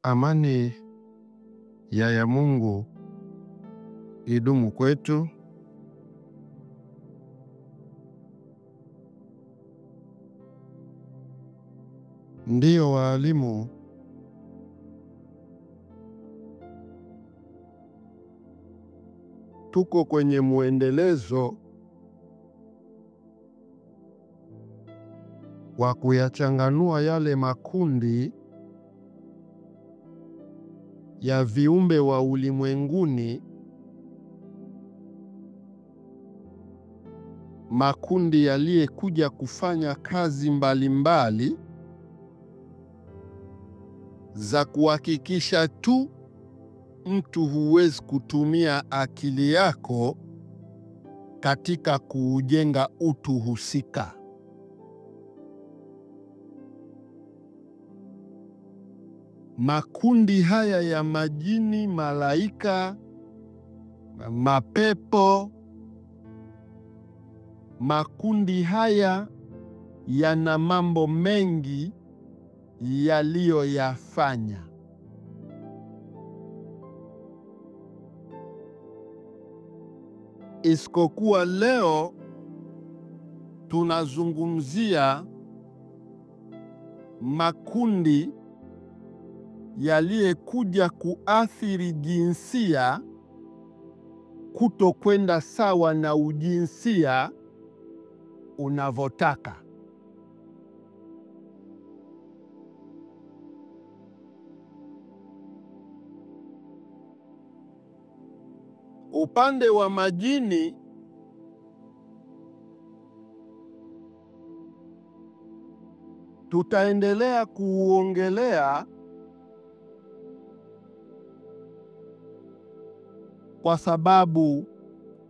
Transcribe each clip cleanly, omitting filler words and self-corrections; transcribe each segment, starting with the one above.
Amani ya Mungu idumu kwetu. Ndiyo walimu, tuko kwenye muendelezo wa kuyachanganua yale makundi ya viumbe wa ulimwenguni, makundi yaliyekuja kufanya kazi mbalimbali za kuhakikisha tu mtu huwezi kutumia akili yako katika kuujenga utu husika. Makundi haya ya majini, malaika, mapepo, makundi haya yana mambo mengi yaliyoyafanya. Isipokuwa leo tunazungumzia makundi yaliyekuja kuathiri jinsia kutokwenda sawa na ujinsia unavyotaka. Upande wa majini, tutaendelea kuuongelea kwa sababu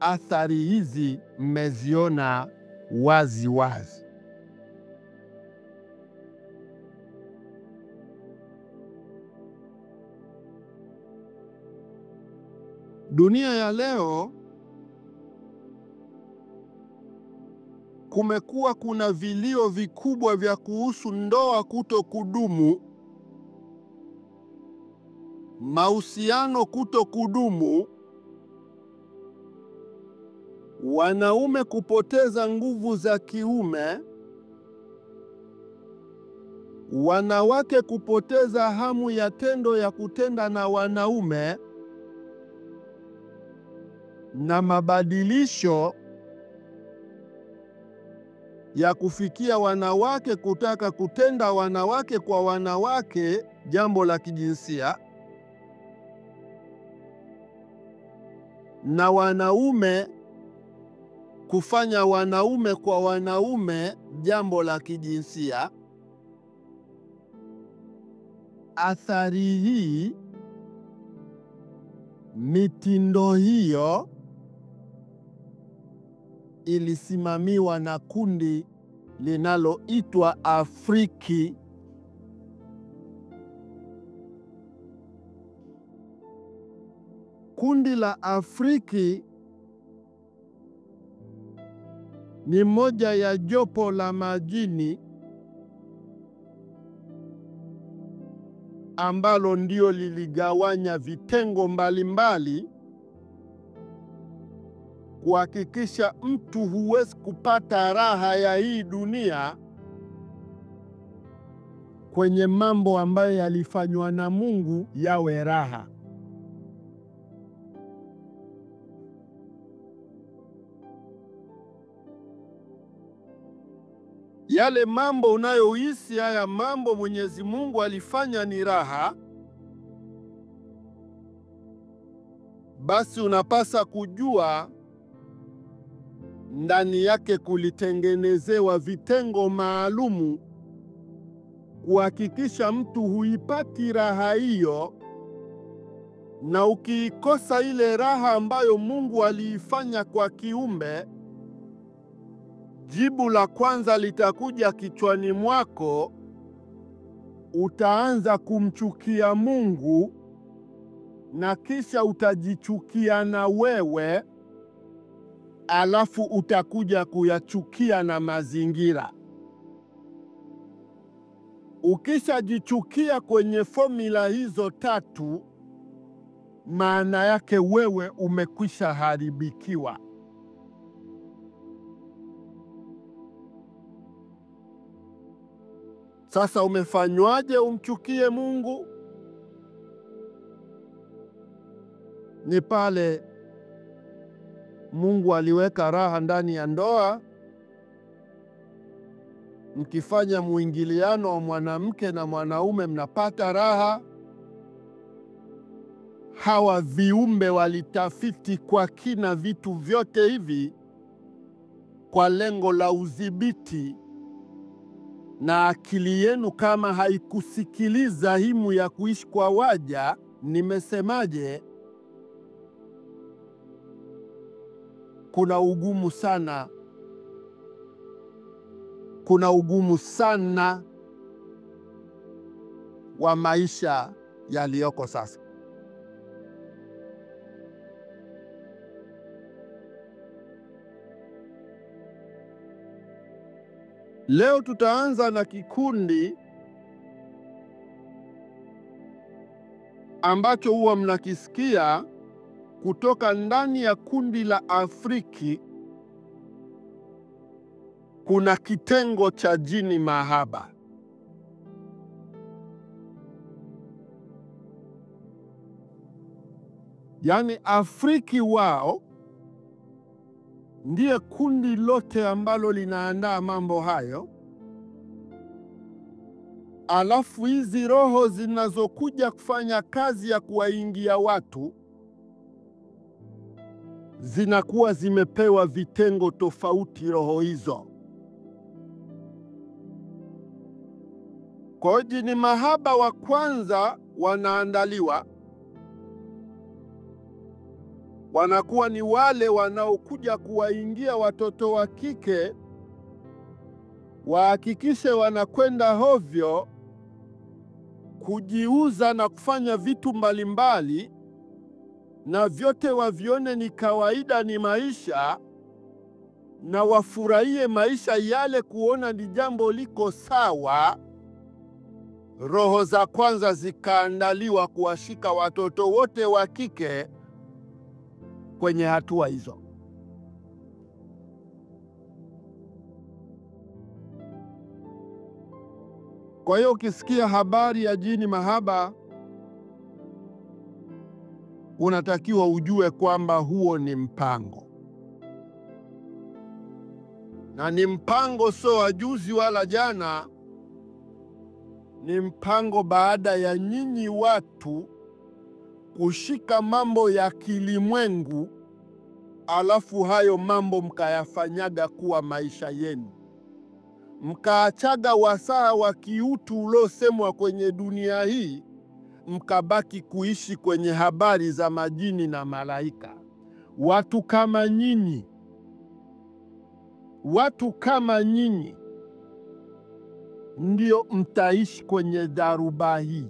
athari hizi mmeziona wazi wazi. Dunia ya leo kumekuwa kuna vilio vikubwa vya kuhusu ndoa kutokudumu, mahusiano kutokudumu, wanaume kupoteza nguvu za kiume, wanawake kupoteza hamu ya tendo ya kutenda na wanaume, na mabadilisho ya kufikia wanawake kutaka kutenda wanawake kwa wanawake jambo la kijinsia, na wanaume kufanya wanaume kwa wanaume jambo la kijinsia. Athari hii, mitindo hiyo, ilisimamiwa na kundi linaloitwa Afriki. Kundi la Afriki ni moja ya jopo la majini ambalo ndio liligawanya vitengo mbalimbali kuhakikisha mtu huwezi kupata raha ya hii dunia kwenye mambo ambayo yalifanywa na Mungu yawe raha. Yale mambo unayohisi haya mambo Mwenyezi Mungu alifanya ni raha, basi unapasa kujua ndani yake kulitengenezewa vitengo maalumu kuhakikisha mtu huipati raha hiyo, na ukiikosa ile raha ambayo Mungu aliifanya kwa kiumbe, jibu la kwanza litakuja kichwani mwako. Utaanza kumchukia Mungu na kisha utajichukia na wewe, alafu utakuja kuyachukia na mazingira. Ukishajichukia kwenye formula hizo tatu, maana yake wewe umekwisha haribikiwa. Sasa umefanywaje umchukie Mungu? Ni pale Mungu aliweka raha ndani ya ndoa, mkifanya muingiliano wa mwanamke na mwanaume mnapata raha. Hawa viumbe walitafiti kwa kina vitu vyote hivi kwa lengo la udhibiti, na akili yenu kama haikusikiliza himu ya kuishi kwa waja, nimesemaje, kuna ugumu sana wa maisha yaliyoko sasa. Leo tutaanza na kikundi ambacho huwa mnakisikia kutoka ndani ya kundi la Afriki. Kuna kitengo cha jini mahaba. Yaani Afriki wao ndiye kundi lote ambalo linaandaa mambo hayo. Alafu hizi roho zinazokuja kufanya kazi ya kuwaingia watu zinakuwa zimepewa vitengo tofauti roho hizo. Kwa hiyo jini mahaba wa kwanza wanaandaliwa, wanakuwa ni wale wanaokuja kuwaingia watoto wa kike, wahakikishe wanakwenda hovyo, kujiuza na kufanya vitu mbalimbali, na vyote wavione ni kawaida, ni maisha, na wafurahie maisha yale, kuona ni jambo liko sawa. Roho za kwanza zikaandaliwa kuwashika watoto wote wa kike kwenye hatua hizo. Kwa hiyo ukisikia habari ya jini mahaba, unatakiwa ujue kwamba huo ni mpango, na ni mpango sio wa juzi wala jana. Ni mpango baada ya nyinyi watu kushika mambo ya kilimwengu, alafu hayo mambo mkayafanyaga kuwa maisha yenu, mkaachaga wasaa wa kiutu uliosemwa kwenye dunia hii, mkabaki kuishi kwenye habari za majini na malaika. Watu kama nyinyi ndio mtaishi kwenye dharuba hii,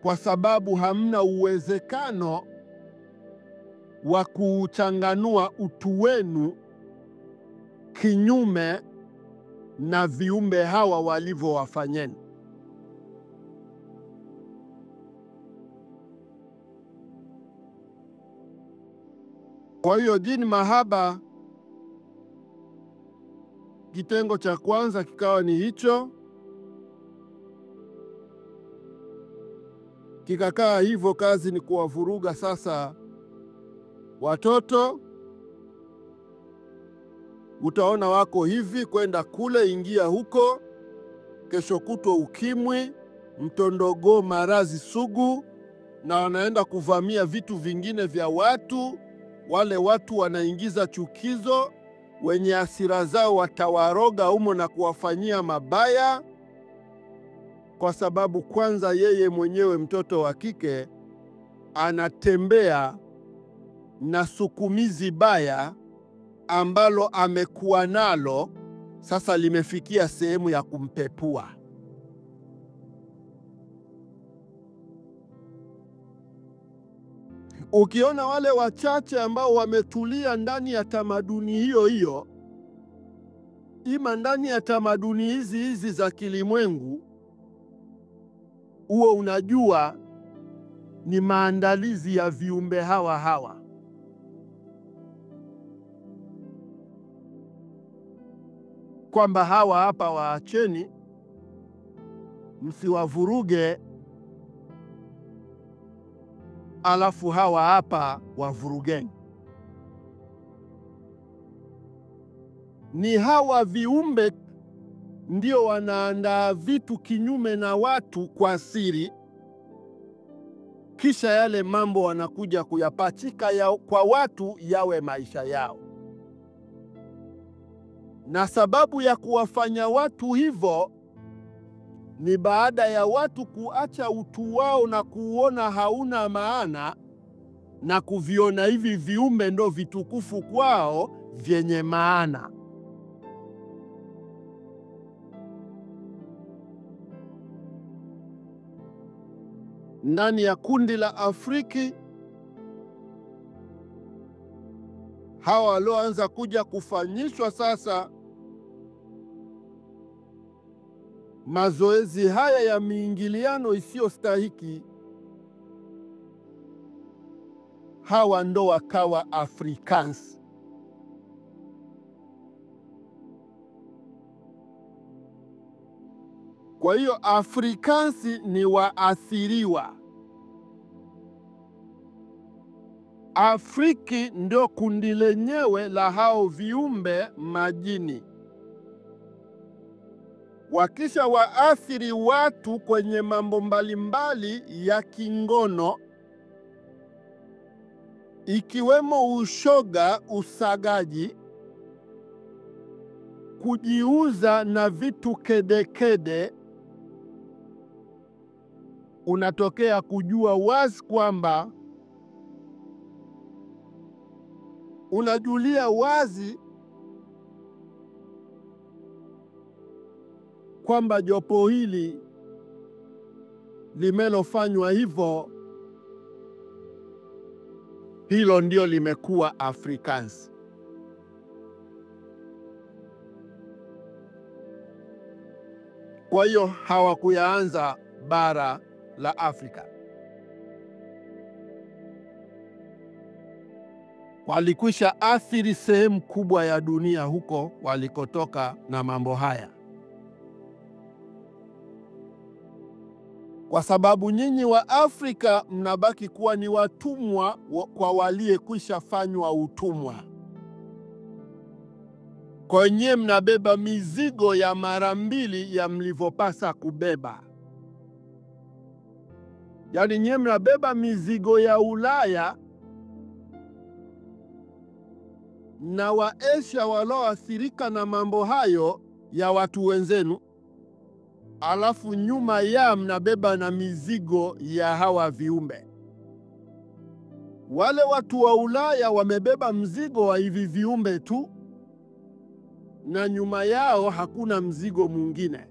kwa sababu hamna uwezekano wa kuchanganua utu wenu kinyume na viumbe hawa walivyowafanyeni. Kwa hiyo jini mahaba, kitengo cha kwanza kikawa ni hicho, kikakaa hivyo. Kazi ni kuwavuruga sasa watoto. Utaona wako hivi, kwenda kule, ingia huko, kesho kutwa ukimwi, mtondogoo, maradhi sugu, na wanaenda kuvamia vitu vingine vya watu. Wale watu wanaingiza chukizo, wenye hasira zao watawaroga humo na kuwafanyia mabaya, kwa sababu kwanza yeye mwenyewe mtoto wa kike anatembea na sukumizi baya ambalo amekuwa nalo, sasa limefikia sehemu ya kumpepua. Ukiona wale wachache ambao wametulia ndani ya tamaduni hiyo hiyo, ima ndani ya tamaduni hizi za kilimwengu, huo unajua ni maandalizi ya viumbe hawa. Kwamba hawa hapa waacheni, msiwavuruge, alafu hawa hapa wavurugeni. Ni hawa viumbe ndio wanaandaa vitu kinyume na watu kwa siri, kisha yale mambo wanakuja kuyapachika kwa watu yawe maisha yao. Na sababu ya kuwafanya watu hivyo ni baada ya watu kuacha utu wao na kuona hauna maana na kuviona hivi viumbe ndo vitukufu kwao vyenye maana. Ndani ya kundi la Afriki, hawa walioanza kuja kufanyishwa sasa mazoezi haya ya miingiliano isiyostahiki, hawa ndo wakawa Afrikaans. Kwa hiyo Afrikansi ni waathiriwa. Afriki ndio kundi lenyewe la hao viumbe majini. Wakisha waathiri watu kwenye mambo mbalimbali ya kingono, ikiwemo ushoga, usagaji, kujiuza na vitu kedekede, unatokea kujua wazi kwamba unajulia wazi kwamba jopo hili limelofanywa hivyo, hilo ndio limekuwa Afrikaans. Kwa hiyo hawakuyaanza bara la Afrika, walikwisha athiri sehemu kubwa ya dunia huko walikotoka na mambo haya. Kwa sababu nyinyi wa Afrika mnabaki kuwa ni watumwa kwa waliyekwisha fanywa utumwa. Kwa nyie mnabeba mizigo ya mara mbili ya mlivyopasa kubeba. Yaani nyie mnabeba mizigo ya Ulaya na Waasia walioathirika na mambo hayo ya watu wenzenu, alafu nyuma ya mnabeba na mizigo ya hawa viumbe. Wale watu wa Ulaya wamebeba mzigo wa hivi viumbe tu, na nyuma yao hakuna mzigo mwingine.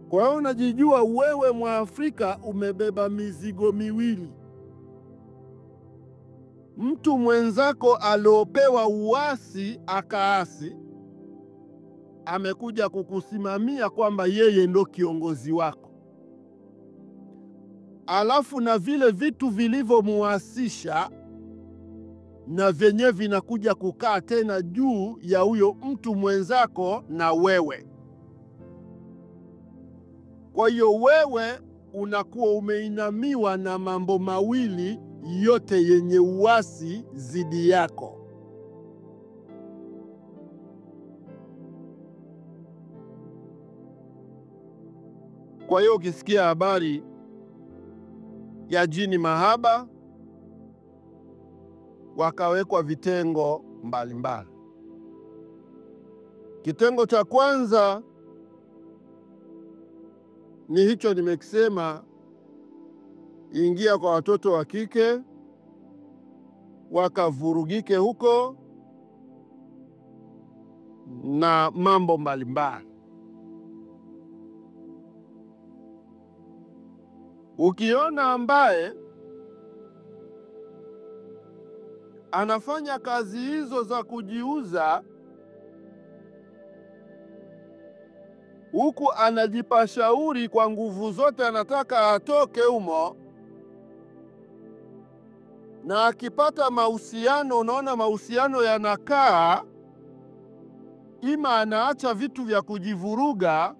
Kwa hiyo unajijua wewe Mwafrika umebeba mizigo miwili. Mtu mwenzako aliopewa uasi akaasi, amekuja kukusimamia kwamba yeye ndo kiongozi wako. Alafu na vile vitu vilivyomuasisha na vyenye vinakuja kukaa tena juu ya huyo mtu mwenzako na wewe. Kwa hiyo wewe unakuwa umeinamiwa na mambo mawili yote yenye uasi zidi yako. Kwa hiyo ukisikia habari ya jini mahaba, wakawekwa vitengo mbalimbali. Kitengo cha kwanza ni hicho nimekisema, ingia kwa watoto wa kike, wakavurugike huko na mambo mbalimbali. Ukiona ambaye anafanya kazi hizo za kujiuza huku anajipa shauri kwa nguvu zote, anataka atoke humo. Na akipata mahusiano, unaona mahusiano yanakaa, ima anaacha vitu vya kujivuruga.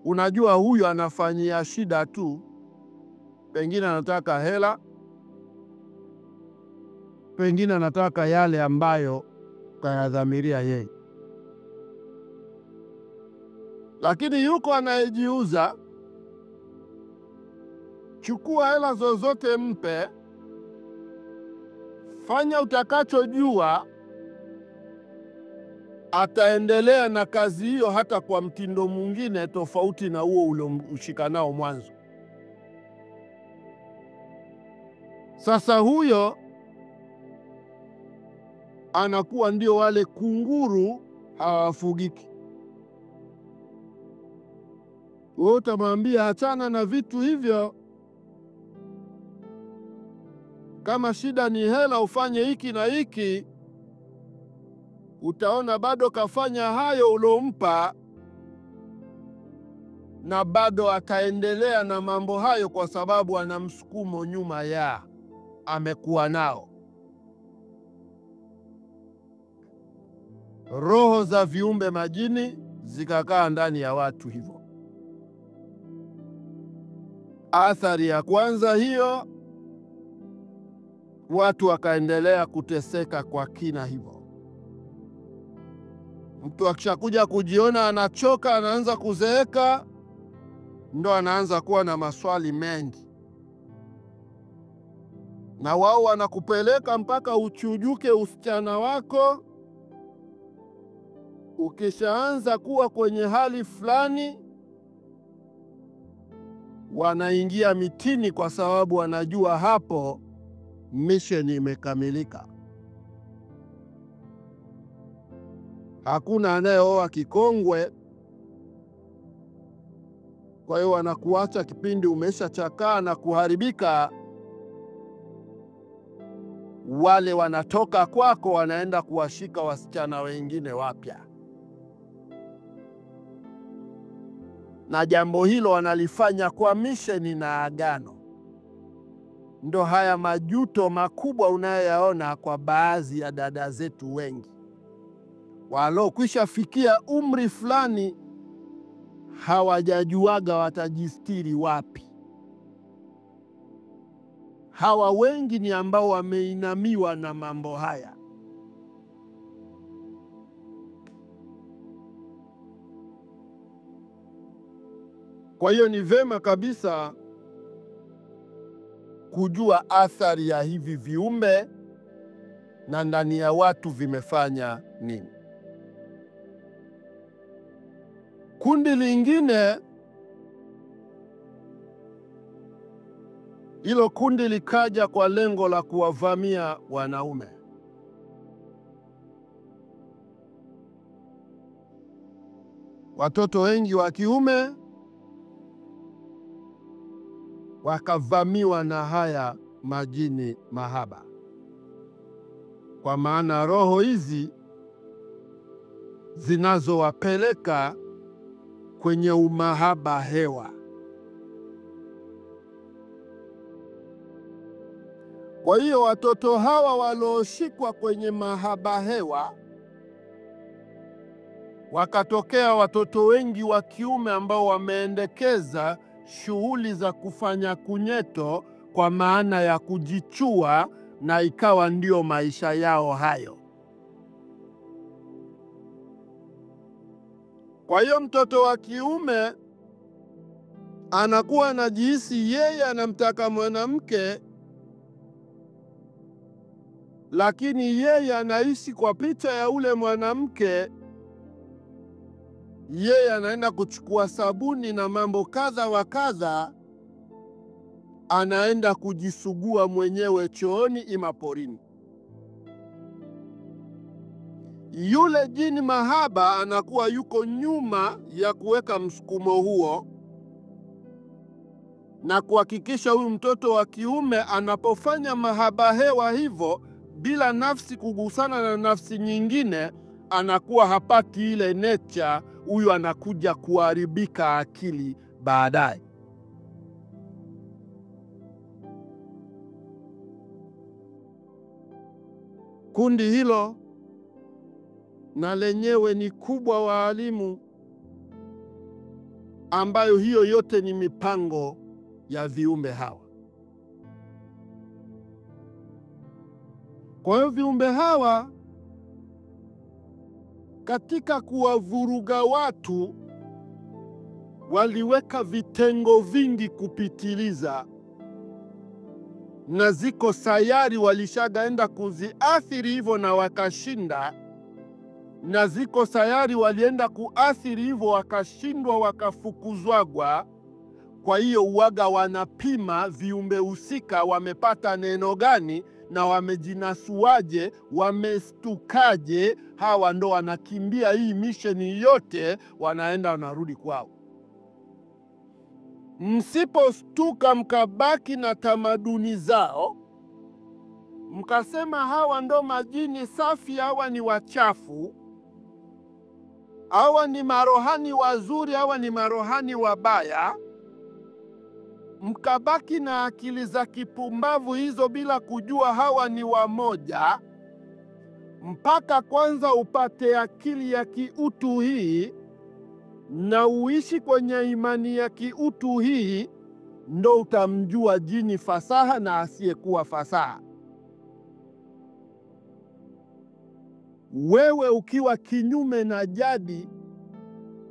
Unajua huyu anafanyia shida tu, pengine anataka hela, pengine anataka yale ambayo kayadhamiria yeye. Lakini yuko anayejiuza, chukua hela zozote mpe, fanya utakachojua, ataendelea na kazi hiyo hata kwa mtindo mwingine tofauti na huo ulioshika nao mwanzo. Sasa huyo anakuwa ndio wale kunguru hawafugiki. Wewe utamwambia achana na vitu hivyo, kama shida ni hela ufanye hiki na hiki, utaona bado kafanya hayo uliompa, na bado ataendelea na mambo hayo, kwa sababu ana msukumo nyuma ya amekuwa nao. Roho za viumbe majini zikakaa ndani ya watu hivyo. Athari ya kwanza hiyo, watu wakaendelea kuteseka kwa kina hivyo. Mtu akishakuja kujiona anachoka, anaanza kuzeeka, ndo anaanza kuwa na maswali mengi, na wao wanakupeleka mpaka uchujuke usichana wako. Ukishaanza kuwa kwenye hali fulani, wanaingia mitini, kwa sababu wanajua hapo misheni imekamilika. Hakuna anayeoa kikongwe. Kwa hiyo wanakuacha kipindi umeshachakaa na kuharibika. Wale wanatoka kwako, wanaenda kuwashika wasichana wengine wapya, na jambo hilo wanalifanya kwa misheni na agano. Ndo haya majuto makubwa unayoyaona kwa baadhi ya dada zetu wengi walokwisha fikia umri fulani, hawajajuaga watajistiri wapi. Hawa wengi ni ambao wameinamiwa na mambo haya. Kwa hiyo ni vema kabisa kujua athari ya hivi viumbe na ndani ya watu vimefanya nini. Kundi lingine, hilo kundi likaja kwa lengo la kuwavamia wanaume. Watoto wengi wa kiume wakavamiwa na haya majini mahaba, kwa maana roho hizi zinazowapeleka kwenye umahaba hewa. Kwa hiyo watoto hawa walioshikwa kwenye mahaba hewa, wakatokea watoto wengi wa kiume ambao wameendekeza shughuli za kufanya kunyeto, kwa maana ya kujichua, na ikawa ndio maisha yao hayo. Kwa hiyo mtoto wa kiume anakuwa anajihisi yeye anamtaka mwanamke, lakini yeye anaishi kwa picha ya ule mwanamke. Yeye anaenda kuchukua sabuni na mambo kadha wa kadha, anaenda kujisugua mwenyewe chooni ima porini. Yule jini mahaba anakuwa yuko nyuma ya kuweka msukumo huo na kuhakikisha huyu mtoto wa kiume anapofanya mahaba hewa hivyo, bila nafsi kugusana na nafsi nyingine, anakuwa hapati ile nature huyu anakuja kuharibika akili baadaye. Kundi hilo na lenyewe ni kubwa, waalimu, ambayo hiyo yote ni mipango ya viumbe hawa. Kwa hiyo viumbe hawa katika kuwavuruga watu waliweka vitengo vingi kupitiliza, na ziko sayari walishagaenda kuziathiri hivyo na wakashinda, na ziko sayari walienda kuathiri hivyo wakashindwa, wakafukuzwagwa. Kwa hiyo uwaga wanapima viumbe husika wamepata neno gani na wamejinasuaje, wamestukaje. Hawa ndo wanakimbia hii misheni yote, wanaenda wanarudi kwao. Msipostuka mkabaki na tamaduni zao, mkasema hawa ndo majini safi, hawa ni wachafu, hawa ni marohani wazuri, hawa ni marohani wabaya, mkabaki na akili za kipumbavu hizo bila kujua hawa ni wamoja, mpaka kwanza upate akili ya kiutu hii na uishi kwenye imani ya kiutu hii, ndo utamjua jini fasaha na asiyekuwa fasaha. Wewe ukiwa kinyume na jadi,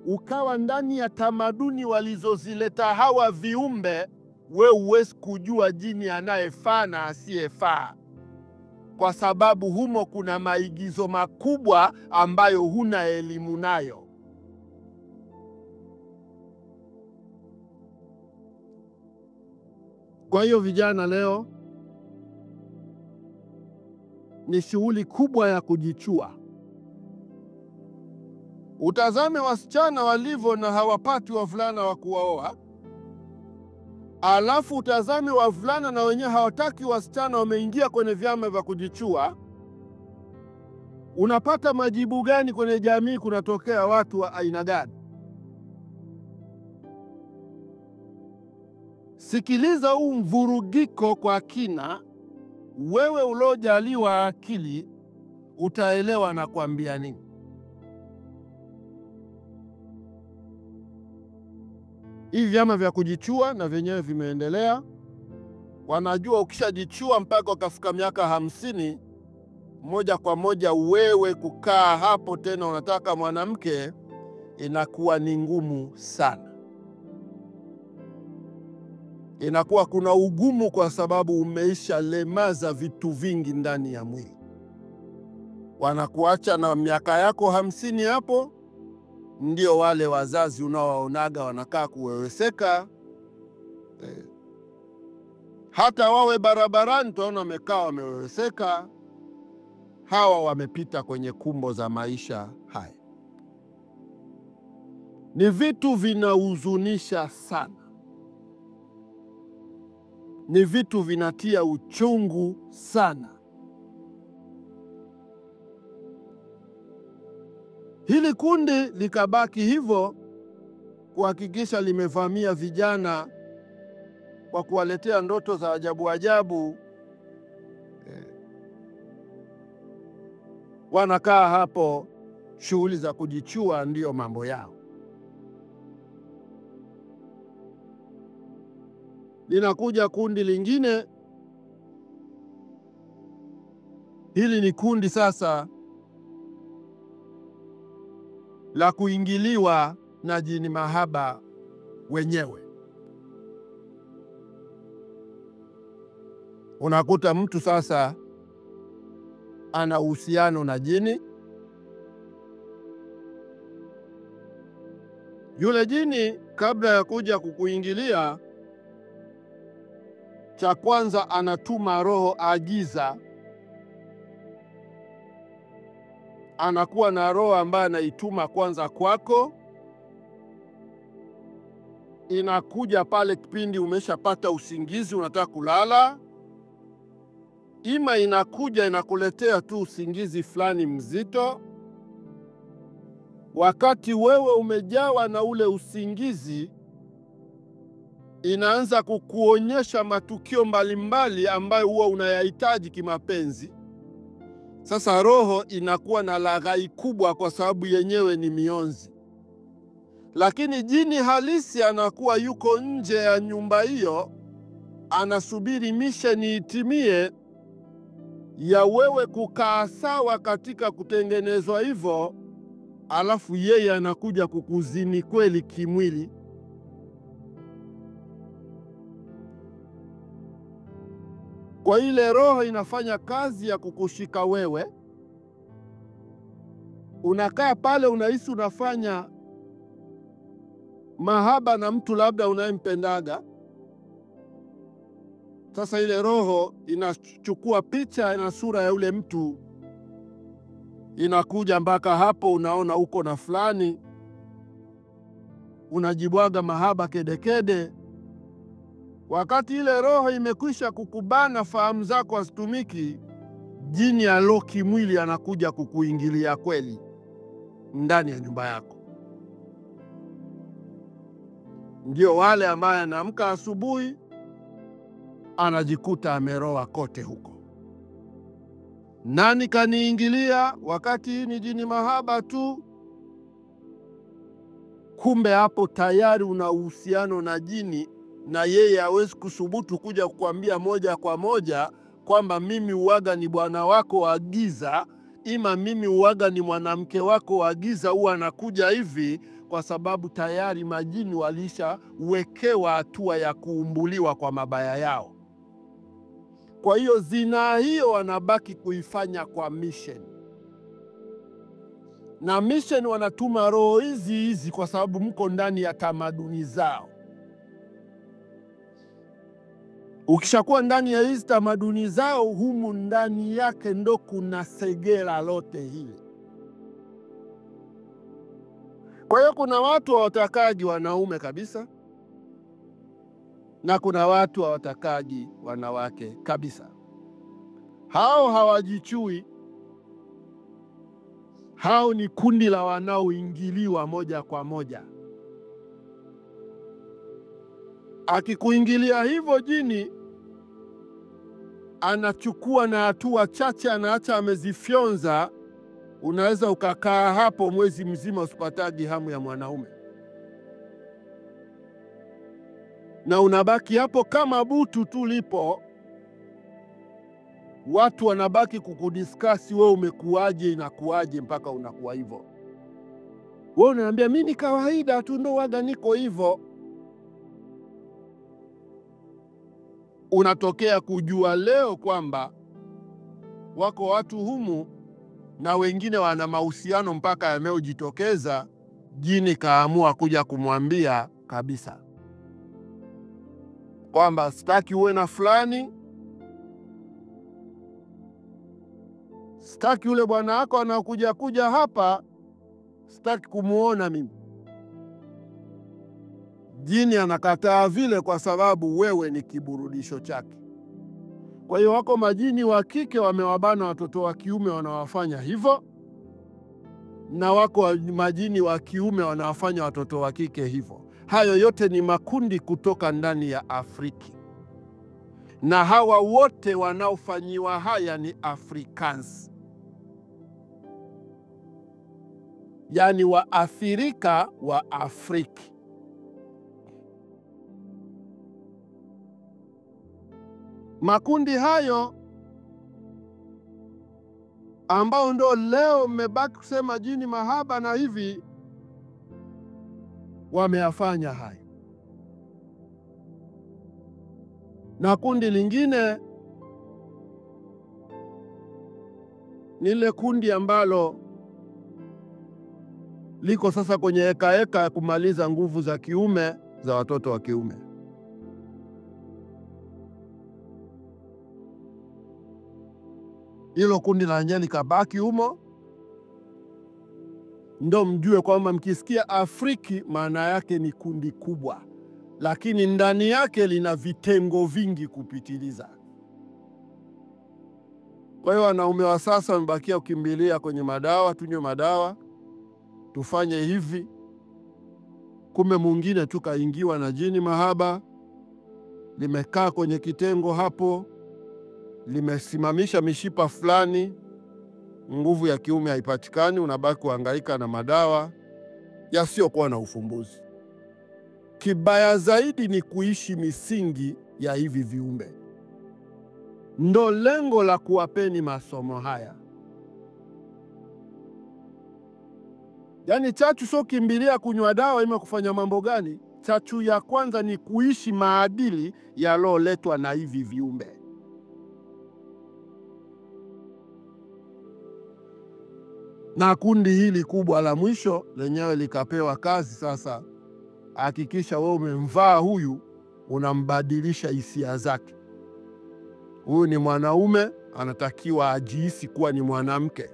ukawa ndani ya tamaduni walizozileta hawa viumbe, wewe huwezi kujua jini anayefaa na asiyefaa, kwa sababu humo kuna maigizo makubwa ambayo huna elimu nayo. Kwa hiyo vijana, leo ni shughuli kubwa ya kujichua. Utazame wasichana walivyo na hawapati wavulana wa kuwaoa, alafu utazame wavulana na wenyewe hawataki wasichana, wameingia kwenye vyama vya kujichua. Unapata majibu gani kwenye jamii? Kunatokea watu wa aina gani? Sikiliza huu mvurugiko kwa kina. Wewe uliojaliwa akili utaelewa na kuambia nini. Hivi vyama vya kujichua na vyenyewe vimeendelea. Wanajua ukishajichua mpaka ukafika miaka 50, moja kwa moja wewe kukaa hapo tena unataka mwanamke inakuwa ni ngumu sana. Inakuwa kuna ugumu kwa sababu umeisha lemaza vitu vingi ndani ya mwili. Wanakuacha na miaka yako 50 hapo. Ndio wale wazazi unaowaonaga wanakaa kuweweseka. Hata wawe barabarani tunaona wamekaa wameweweseka. Hawa wamepita kwenye kumbo za maisha haya. Ni vitu vinahuzunisha sana. Ni vitu vinatia uchungu sana. Hili kundi likabaki hivyo kuhakikisha limevamia vijana kwa kuwaletea ndoto za ajabu ajabu. Wanakaa hapo, shughuli za kujichua ndiyo mambo yao. Linakuja kundi lingine. Hili ni kundi sasa la kuingiliwa na jini mahaba wenyewe. Unakuta mtu sasa ana uhusiano na jini. Yule jini kabla ya kuja kukuingilia, cha kwanza anatuma roho agiza. Anakuwa na roho ambaye anaituma kwanza kwako. Inakuja pale kipindi umeshapata usingizi, unataka kulala. Ima inakuja inakuletea tu usingizi fulani mzito. wakati wewe umejawa na ule usingizi, inaanza kukuonyesha matukio mbalimbali ambayo huwa unayahitaji kimapenzi. Sasa roho inakuwa na laghai kubwa kwa sababu yenyewe ni mionzi. Lakini jini halisi anakuwa yuko nje ya nyumba hiyo, anasubiri misheni itimie ya wewe kukaa sawa katika kutengenezwa hivyo, alafu yeye anakuja kukuzini kweli kimwili. Kwa ile roho inafanya kazi ya kukushika wewe, unakaa pale unahisi unafanya mahaba na mtu labda unayempendaga. Sasa ile roho inachukua picha na sura ya yule mtu, inakuja mpaka hapo, unaona uko na fulani, unajibwaga mahaba kedekede. Wakati ile roho imekwisha kukubana, fahamu zako hazitumiki, jini aloki mwili anakuja kukuingilia kweli ndani ya nyumba yako. Ndio wale ambaye anaamka asubuhi anajikuta ameroa kote huko. Nani kaniingilia? Wakati hii ni jini mahaba tu. Kumbe hapo tayari una uhusiano na jini, na yeye hawezi kusubutu kuja kukwambia moja kwa moja kwamba mimi uwaga ni bwana wako wa giza, ima mimi uwaga ni mwanamke wako wa giza. Huwa anakuja hivi kwa sababu tayari majini walishawekewa hatua ya kuumbuliwa kwa mabaya yao. Kwa hiyo zinaa hiyo wanabaki kuifanya kwa mission. Na mission wanatuma roho hizi kwa sababu mko ndani ya tamaduni zao. Ukishakuwa ndani ya hizi tamaduni zao, humu ndani yake ndo kuna segera lote hili. Kwa hiyo kuna watu hawatakaji wanaume kabisa, na kuna watu hawatakaji wanawake kabisa. Hao hawajichui. Hao ni kundi la wanaoingiliwa moja kwa moja. Akikuingilia hivyo jini, anachukua na hatua chache, anaacha amezifyonza. Unaweza ukakaa hapo mwezi mzima usipataji hamu ya mwanaume, na unabaki hapo kama butu tu lipo. Watu wanabaki kukudiskasi wewe umekuaje, inakuaje mpaka unakuwa hivyo. Wewe unaambia mimi ni kawaida tu, ndo waga niko hivyo. Unatokea kujua leo kwamba wako watu humu na wengine wana mahusiano mpaka yameojitokeza, jini kaamua kuja kumwambia kabisa kwamba sitaki uwe na fulani, sitaki yule bwana wako anakuja hapa, sitaki kumuona mimi. Jini anakataa vile kwa sababu wewe ni kiburudisho chake. Kwa hiyo wako majini wa kike wamewabana watoto wa kiume wanawafanya hivyo, na wako majini wa kiume wanawafanya watoto wa kike hivyo. Hayo yote ni makundi kutoka ndani ya Afrika, na hawa wote wanaofanyiwa haya ni Africans, yani Waathirika wa Afrika. Makundi hayo ambao ndo leo mmebaki kusema jini mahaba na hivi, wameyafanya haya. Na kundi lingine ni ile kundi ambalo liko sasa kwenye heka ya kumaliza nguvu za kiume za watoto wa kiume. Hilo kundi la njeni kabaki humo. Ndo mjue kwamba mkisikia Afriki maana yake ni kundi kubwa, lakini ndani yake lina vitengo vingi kupitiliza. Kwa hiyo wanaume wa sasa wamebakia kukimbilia kwenye madawa, tunywe madawa. tufanye hivi. Kumbe mwingine tu kaingiwa na jini mahaba, limekaa kwenye kitengo hapo, limesimamisha mishipa fulani, nguvu ya kiume haipatikani, unabaki kuhangaika na madawa yasiyokuwa na ufumbuzi. Kibaya zaidi ni kuishi misingi ya hivi viumbe. Ndo lengo la kuwapeni masomo haya. Yaani chachu sio kimbilia kunywa dawa ima kufanya mambo gani. Chachu ya kwanza ni kuishi maadili yaloletwa na hivi viumbe. Na kundi hili kubwa la mwisho lenyewe likapewa kazi sasa, hakikisha wewe umemvaa huyu, unambadilisha hisia zake. Huyu ni mwanaume, anatakiwa ajihisi kuwa ni mwanamke,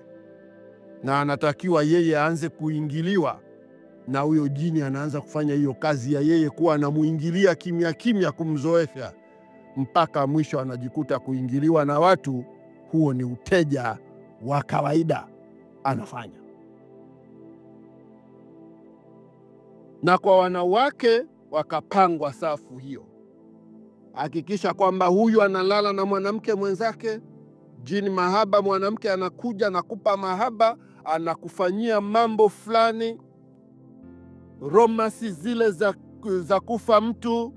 na anatakiwa yeye aanze kuingiliwa na huyo jini. Anaanza kufanya hiyo kazi ya yeye kuwa anamuingilia kimya kimya, kumzoesha mpaka mwisho anajikuta kuingiliwa na watu. Huo ni uteja wa kawaida anafanya. Na kwa wanawake wakapangwa safu hiyo. Hakikisha kwamba huyu analala na mwanamke mwenzake, jini mahaba. Mwanamke anakuja na kupa mahaba, anakufanyia mambo fulani, romasi zile za kufa mtu,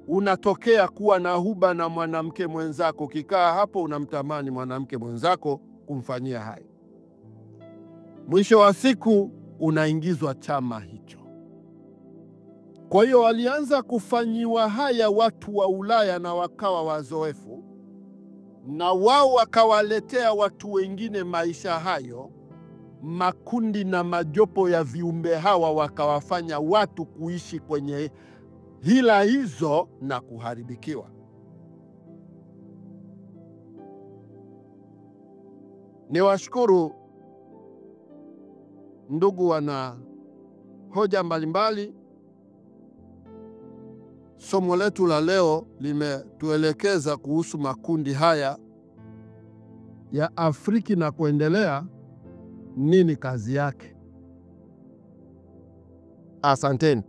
unatokea kuwa na huba na mwanamke mwenzako. Ukikaa hapo unamtamani mwanamke mwenzako kumfanyia haya. Mwisho wa siku unaingizwa chama hicho. Kwa hiyo walianza kufanyiwa haya watu wa Ulaya na wakawa wazoefu, na wao wakawaletea watu wengine maisha hayo. Makundi na majopo ya viumbe hawa wakawafanya watu kuishi kwenye hila hizo na kuharibikiwa. Niwashukuru ndugu wana hoja mbalimbali. Somo letu la leo limetuelekeza kuhusu makundi haya ya Afriki na kuendelea, nini kazi yake. Asanteni.